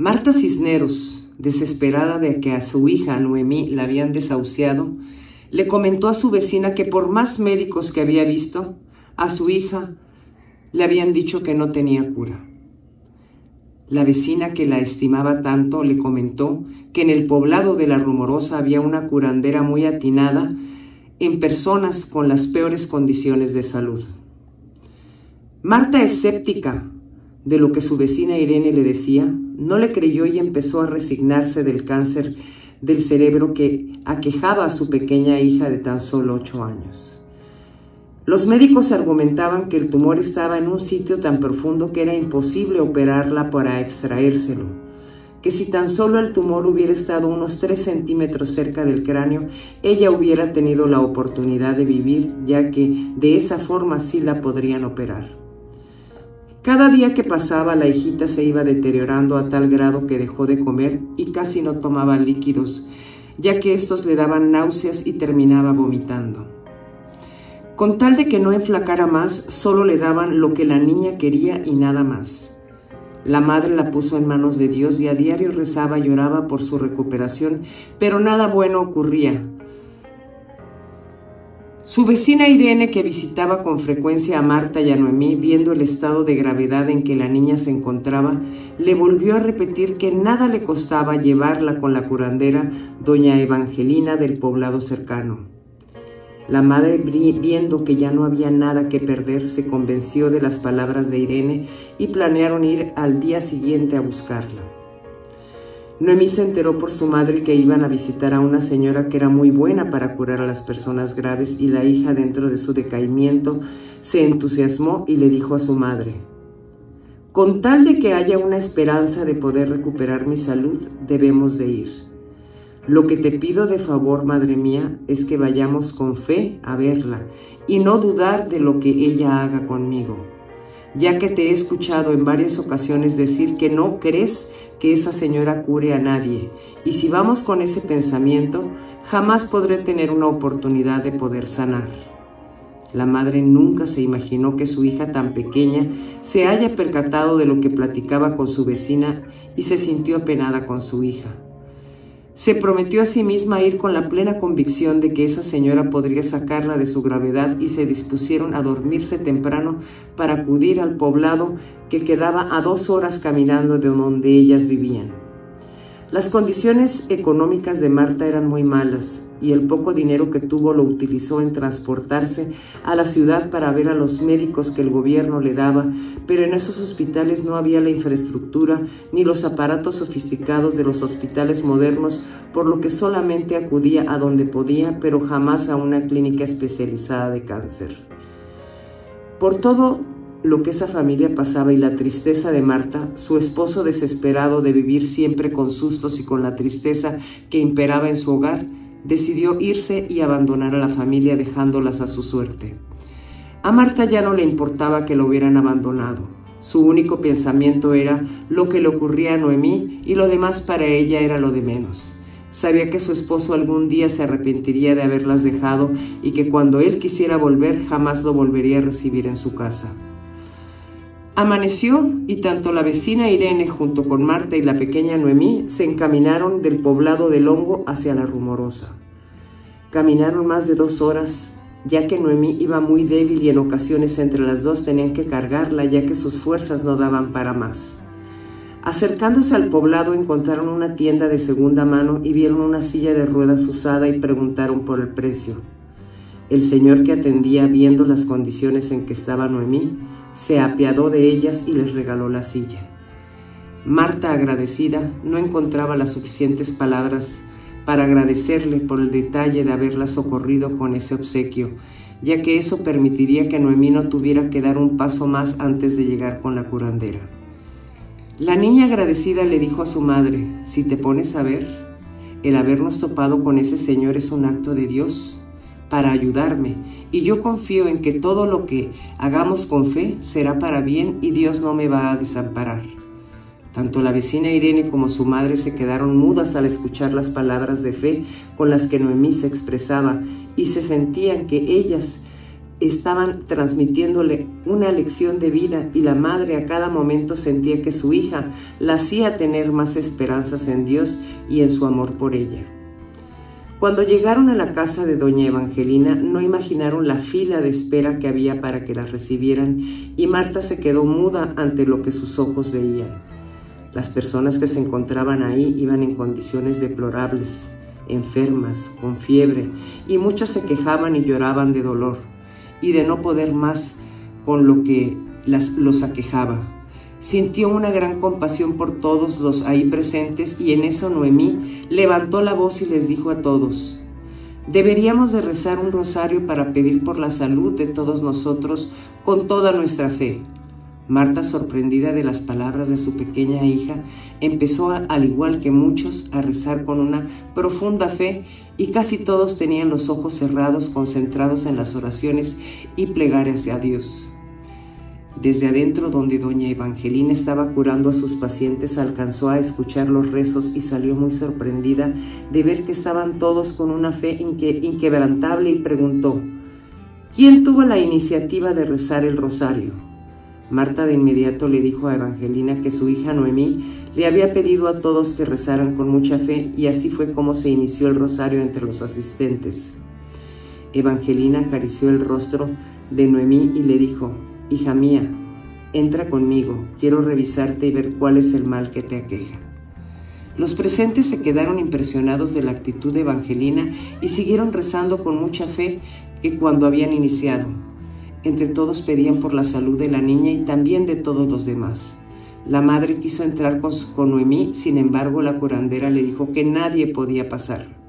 Marta Cisneros, desesperada de que a su hija Noemí la habían desahuciado, le comentó a su vecina que por más médicos que había visto, a su hija le habían dicho que no tenía cura. La vecina, que la estimaba tanto, le comentó que en el poblado de La Rumorosa había una curandera muy atinada en personas con las peores condiciones de salud. Marta, escéptica de lo que su vecina Irene le decía, no le creyó y empezó a resignarse del cáncer del cerebro que aquejaba a su pequeña hija de tan solo 8 años. Los médicos argumentaban que el tumor estaba en un sitio tan profundo que era imposible operarla para extraérselo, que si tan solo el tumor hubiera estado unos 3 centímetros cerca del cráneo, ella hubiera tenido la oportunidad de vivir, ya que de esa forma sí la podrían operar. Cada día que pasaba, la hijita se iba deteriorando a tal grado que dejó de comer y casi no tomaba líquidos, ya que estos le daban náuseas y terminaba vomitando. Con tal de que no enflacara más, solo le daban lo que la niña quería y nada más. La madre la puso en manos de Dios y a diario rezaba y lloraba por su recuperación, pero nada bueno ocurría. Su vecina Irene, que visitaba con frecuencia a Marta y a Noemí, viendo el estado de gravedad en que la niña se encontraba, le volvió a repetir que nada le costaba llevarla con la curandera doña Evangelina del poblado cercano. La madre, viendo que ya no había nada que perder, se convenció de las palabras de Irene y planearon ir al día siguiente a buscarla. Noemí se enteró por su madre que iban a visitar a una señora que era muy buena para curar a las personas graves, y la hija, dentro de su decaimiento, se entusiasmó y le dijo a su madre: «Con tal de que haya una esperanza de poder recuperar mi salud, debemos de ir. Lo que te pido de favor, madre mía, es que vayamos con fe a verla y no dudar de lo que ella haga conmigo, ya que te he escuchado en varias ocasiones decir que no crees que esa señora cure a nadie, y si vamos con ese pensamiento, jamás podré tener una oportunidad de poder sanar». La madre nunca se imaginó que su hija tan pequeña se haya percatado de lo que platicaba con su vecina y se sintió apenada con su hija. Se prometió a sí misma ir con la plena convicción de que esa señora podría sacarla de su gravedad, y se dispusieron a dormirse temprano para acudir al poblado que quedaba a 2 horas caminando de donde ellas vivían. Las condiciones económicas de Marta eran muy malas, y el poco dinero que tuvo lo utilizó en transportarse a la ciudad para ver a los médicos que el gobierno le daba, pero en esos hospitales no había la infraestructura ni los aparatos sofisticados de los hospitales modernos, por lo que solamente acudía a donde podía, pero jamás a una clínica especializada de cáncer. Por todo lo que esa familia pasaba y la tristeza de Marta, su esposo, desesperado de vivir siempre con sustos y con la tristeza que imperaba en su hogar, decidió irse y abandonar a la familia, dejándolas a su suerte. A Marta ya no le importaba que lo hubieran abandonado. Su único pensamiento era lo que le ocurría a Noemí, y lo demás para ella era lo de menos. Sabía que su esposo algún día se arrepentiría de haberlas dejado, y que cuando él quisiera volver jamás lo volvería a recibir en su casa. Amaneció y tanto la vecina Irene junto con Marta y la pequeña Noemí se encaminaron del poblado del Hongo hacia La Rumorosa. Caminaron más de 2 horas, ya que Noemí iba muy débil y en ocasiones entre las dos tenían que cargarla, ya que sus fuerzas no daban para más. Acercándose al poblado, encontraron una tienda de segunda mano y vieron una silla de ruedas usada y preguntaron por el precio. El señor que atendía, viendo las condiciones en que estaba Noemí, se apiadó de ellas y les regaló la silla. Marta, agradecida, no encontraba las suficientes palabras para agradecerle por el detalle de haberla socorrido con ese obsequio, ya que eso permitiría que Noemí no tuviera que dar un paso más antes de llegar con la curandera. La niña, agradecida, le dijo a su madre: «Si te pones a ver, el habernos topado con ese señor es un acto de Dios para ayudarme, y yo confío en que todo lo que hagamos con fe será para bien y Dios no me va a desamparar». Tanto la vecina Irene como su madre se quedaron mudas al escuchar las palabras de fe con las que Noemí se expresaba, y se sentían que ellas estaban transmitiéndole una lección de vida y la madre a cada momento sentía que su hija la hacía tener más esperanzas en Dios y en su amor por ella. Cuando llegaron a la casa de doña Evangelina, no imaginaron la fila de espera que había para que la recibieran y Marta se quedó muda ante lo que sus ojos veían. Las personas que se encontraban ahí iban en condiciones deplorables, enfermas, con fiebre, y muchos se quejaban y lloraban de dolor y de no poder más con lo que los aquejaba. Sintió una gran compasión por todos los ahí presentes y en eso Noemí levantó la voz y les dijo a todos: deberíamos de rezar un rosario para pedir por la salud de todos nosotros con toda nuestra fe. Marta, sorprendida de las palabras de su pequeña hija, empezó, al igual que muchos, a rezar con una profunda fe y casi todos tenían los ojos cerrados, concentrados en las oraciones y plegarias a Dios. Desde adentro, donde doña Evangelina estaba curando a sus pacientes, alcanzó a escuchar los rezos y salió muy sorprendida de ver que estaban todos con una fe inquebrantable y preguntó: ¿quién tuvo la iniciativa de rezar el rosario? Marta de inmediato le dijo a Evangelina que su hija Noemí le había pedido a todos que rezaran con mucha fe y así fue como se inició el rosario entre los asistentes. Evangelina acarició el rostro de Noemí y le dijo: hija mía, entra conmigo, quiero revisarte y ver cuál es el mal que te aqueja. Los presentes se quedaron impresionados de la actitud de Evangelina y siguieron rezando con mucha fe que cuando habían iniciado. Entre todos pedían por la salud de la niña y también de todos los demás. La madre quiso entrar con Noemí, sin embargo la curandera le dijo que nadie podía pasar.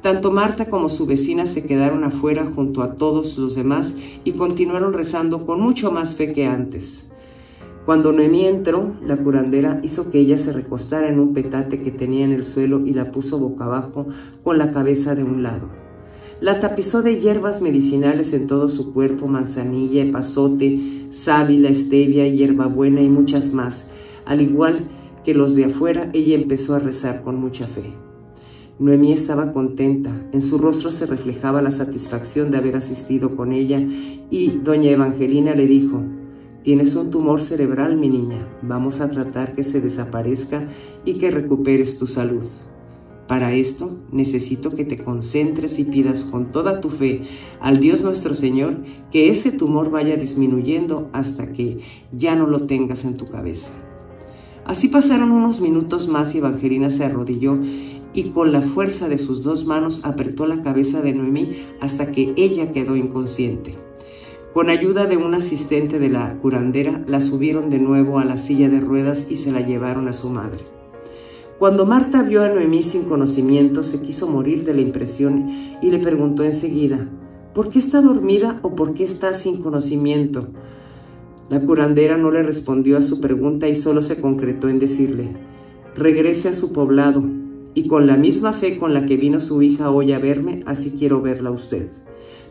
Tanto Marta como su vecina se quedaron afuera junto a todos los demás y continuaron rezando con mucho más fe que antes. Cuando Noemí entró, la curandera hizo que ella se recostara en un petate que tenía en el suelo y la puso boca abajo con la cabeza de un lado. La tapizó de hierbas medicinales en todo su cuerpo: manzanilla, epazote, sábila, stevia, hierbabuena y muchas más. Al igual que los de afuera, ella empezó a rezar con mucha fe. Noemí estaba contenta, en su rostro se reflejaba la satisfacción de haber asistido con ella y doña Evangelina le dijo: tienes un tumor cerebral, mi niña, vamos a tratar que se desaparezca y que recuperes tu salud. Para esto necesito que te concentres y pidas con toda tu fe al Dios nuestro Señor que ese tumor vaya disminuyendo hasta que ya no lo tengas en tu cabeza. Así pasaron unos minutos más y Evangelina se arrodilló y con la fuerza de sus dos manos apretó la cabeza de Noemí hasta que ella quedó inconsciente. Con ayuda de un asistente de la curandera, la subieron de nuevo a la silla de ruedas y se la llevaron a su madre. Cuando Marta vio a Noemí sin conocimiento, se quiso morir de la impresión y le preguntó enseguida: ¿por qué está dormida o por qué está sin conocimiento? La curandera no le respondió a su pregunta y solo se concretó en decirle: regrese a su poblado, y con la misma fe con la que vino su hija hoy a verme, así quiero verla a usted.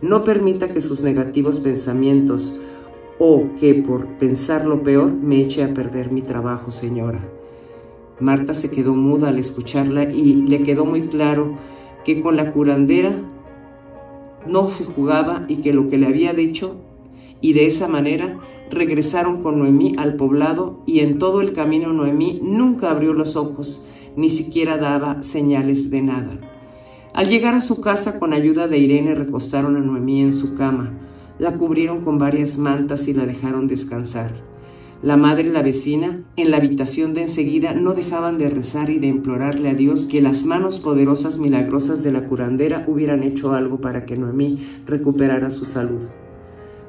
No permita que sus negativos pensamientos o que por pensar lo peor me eche a perder mi trabajo, señora. Marta se quedó muda al escucharla y le quedó muy claro que con la curandera no se jugaba y que lo que le había dicho, y de esa manera regresaron con Noemí al poblado y en todo el camino Noemí nunca abrió los ojos, ni siquiera daba señales de nada. Al llegar a su casa, con ayuda de Irene, recostaron a Noemí en su cama, la cubrieron con varias mantas y la dejaron descansar. La madre y la vecina, en la habitación de enseguida, no dejaban de rezar y de implorarle a Dios que las manos poderosas milagrosas de la curandera hubieran hecho algo para que Noemí recuperara su salud.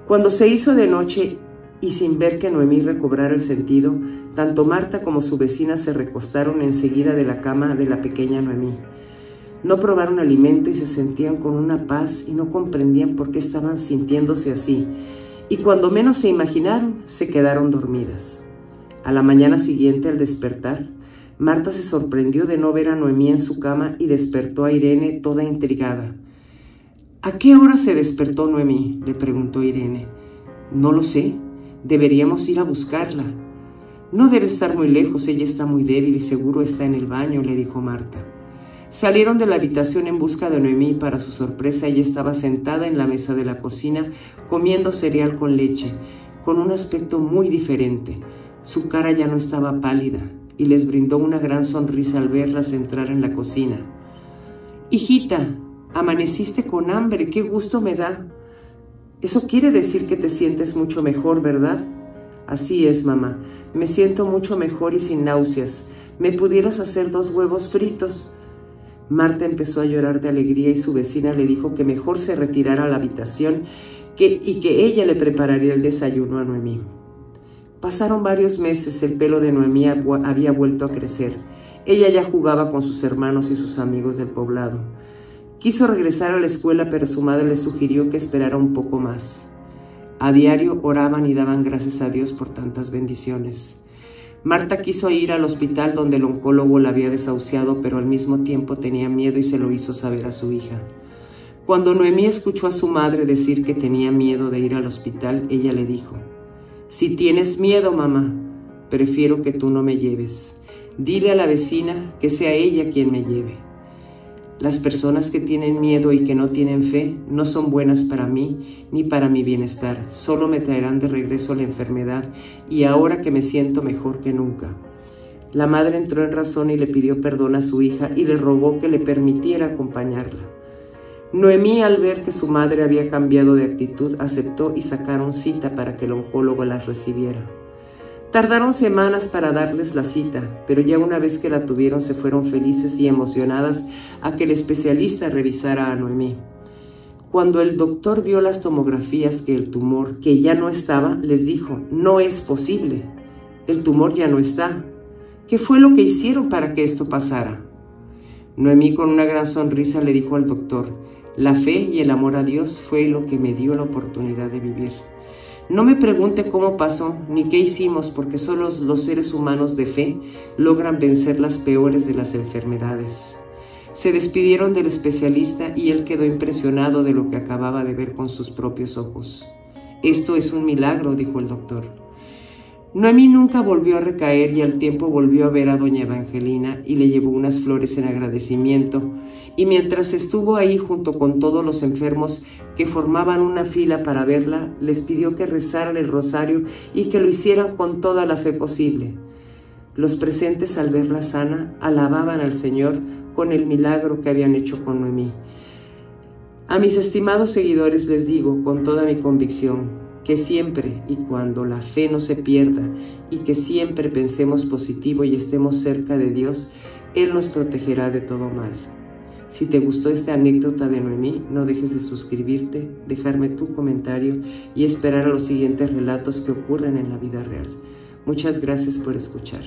Cuando se hizo de noche y sin ver que Noemí recobrara el sentido, tanto Marta como su vecina se recostaron enseguida de la cama de la pequeña Noemí. No probaron alimento y se sentían con una paz y no comprendían por qué estaban sintiéndose así, y cuando menos se imaginaron, se quedaron dormidas. A la mañana siguiente, al despertar, Marta se sorprendió de no ver a Noemí en su cama y despertó a Irene toda intrigada. ¿A qué hora se despertó Noemí?, le preguntó Irene. No lo sé, deberíamos ir a buscarla. No debe estar muy lejos, ella está muy débil y seguro está en el baño, le dijo Marta. Salieron de la habitación en busca de Noemí. Para su sorpresa, ella estaba sentada en la mesa de la cocina comiendo cereal con leche, con un aspecto muy diferente. Su cara ya no estaba pálida y les brindó una gran sonrisa al verlas entrar en la cocina. «Hijita, amaneciste con hambre, qué gusto me da. Eso quiere decir que te sientes mucho mejor, ¿verdad?» «Así es, mamá. Me siento mucho mejor y sin náuseas. ¿Me pudieras hacer 2 huevos fritos?» Marta empezó a llorar de alegría y su vecina le dijo que mejor se retirara a la habitación y que ella le prepararía el desayuno a Noemí. Pasaron varios meses. El pelo de Noemí había vuelto a crecer. Ella ya jugaba con sus hermanos y sus amigos del poblado. Quiso regresar a la escuela, pero su madre le sugirió que esperara un poco más. A diario oraban y daban gracias a Dios por tantas bendiciones. Marta quiso ir al hospital donde el oncólogo la había desahuciado, pero al mismo tiempo tenía miedo y se lo hizo saber a su hija. Cuando Noemí escuchó a su madre decir que tenía miedo de ir al hospital, ella le dijo: «Si tienes miedo, mamá, prefiero que tú no me lleves. Dile a la vecina que sea ella quien me lleve. Las personas que tienen miedo y que no tienen fe no son buenas para mí ni para mi bienestar. Solo me traerán de regreso la enfermedad y ahora que me siento mejor que nunca». La madre entró en razón y le pidió perdón a su hija y le rogó que le permitiera acompañarla. Noemí, al ver que su madre había cambiado de actitud, aceptó y sacaron cita para que el oncólogo las recibiera. Tardaron semanas para darles la cita, pero ya una vez que la tuvieron se fueron felices y emocionadas a que el especialista revisara a Noemí. Cuando el doctor vio las tomografías que el tumor que ya no estaba, les dijo: «No es posible, el tumor ya no está. ¿Qué fue lo que hicieron para que esto pasara?». Noemí, con una gran sonrisa, le dijo al doctor: «La fe y el amor a Dios fue lo que me dio la oportunidad de vivir. No me pregunte cómo pasó ni qué hicimos, porque solo los seres humanos de fe logran vencer las peores de las enfermedades». Se despidieron del especialista y él quedó impresionado de lo que acababa de ver con sus propios ojos. «Esto es un milagro», dijo el doctor. Noemí nunca volvió a recaer y al tiempo volvió a ver a doña Evangelina y le llevó unas flores en agradecimiento, y mientras estuvo ahí junto con todos los enfermos que formaban una fila para verla, les pidió que rezaran el rosario y que lo hicieran con toda la fe posible. Los presentes, al verla sana, alababan al Señor con el milagro que habían hecho con Noemí. A mis estimados seguidores les digo con toda mi convicción que siempre y cuando la fe no se pierda y que siempre pensemos positivo y estemos cerca de Dios, Él nos protegerá de todo mal. Si te gustó esta anécdota de Noemí, no dejes de suscribirte, dejarme tu comentario y esperar a los siguientes relatos que ocurren en la vida real. Muchas gracias por escuchar.